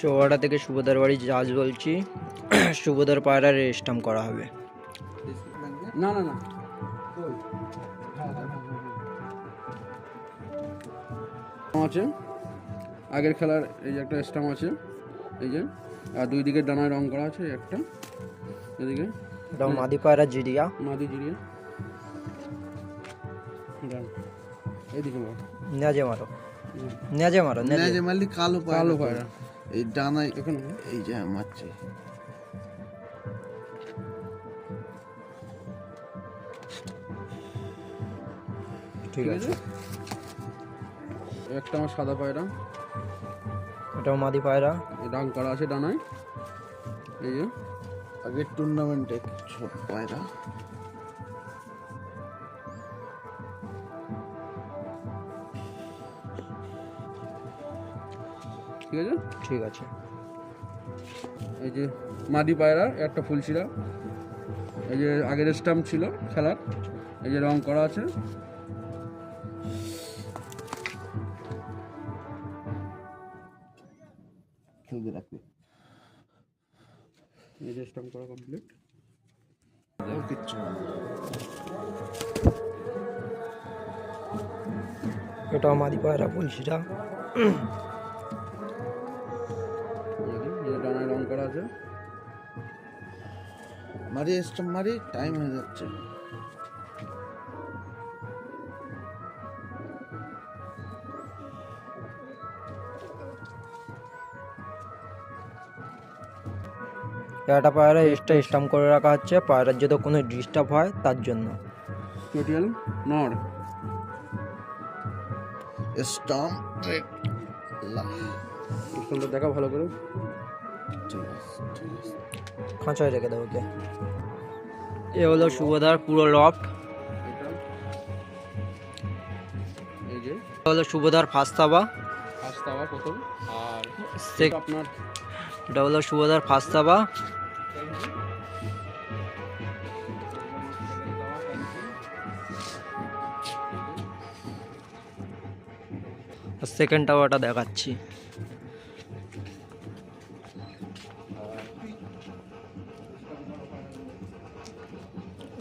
চৌহাটা থেকে সুভদার বাড়ি জাহাজ বলছি। সুভদার পায়রা রেজিস্ট্রাম করা হবে। না না না আছে আগের খেলার এই যে একটা স্টাম্প আছে, এই যে আর দুই দিকে ডানায় রং করা আছে, একটা এদিকে এটা মাদি পায়রা জিরিয়া। মাদি জিরিয়া এইদিকে নেজে মারো, নেজে মারো, নেজে মারলি কালো কালো পায়রা এই ডানায় এখানে এই যে মারছে। ঠিক আছে। একটা আমার সাদা পায়রা, এটাও মাদি পায়রা। রং করা আছে ডানায়, এই যে আগের টুর্নামেন্টে সব পায়রা। ঠিক আছে। ঠিক আছে। এই যে মাদি পায়রা একটা ফুলশিরা, এই যে আগের স্টাম্প ছিল খেলার, এই যে রং করা আছে। খেলতে রাখবে এই যে স্টাম্প করা কমপ্লিট। কিচ্ছু এটাও মাদি পায়রা ফুলশিরা। ডানায় রং করা আছে। মারি স্টাম্প মারি, টাইম হয়ে যাচ্ছে। একটা পায়রা এক্সট্রা স্টাম্প করে রাখা হচ্ছে, পায়রার যদি কোনো ডিস্টার্ব হয় তার জন্য। টোটাল নর স্টাম্প স্টাম্পটা দেখা ভালো করে, খাঁচায় রেখে দেবো ওকে। এ হলো সুভদার পুরো লফট। এই যে হলো সুভদার ফার্স্ট তাবা। ফার্স্ট তাওয়া প্রথম, আর আপনার এটা হলো সুভদার ফার্স্ট তাবা। সেকেন্ড টাওয়ারটা দেখাচ্ছি।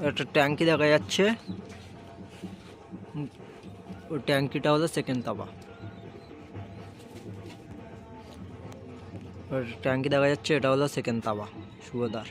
একটা ট্যাঙ্কি দেখা যাচ্ছে, ওই ট্যাঙ্কিটা হলো সেকেন্ড তাবা। ট্যাঙ্কি দেখা যাচ্ছে, এটা হলো সেকেন্ড তাবা সুভদার।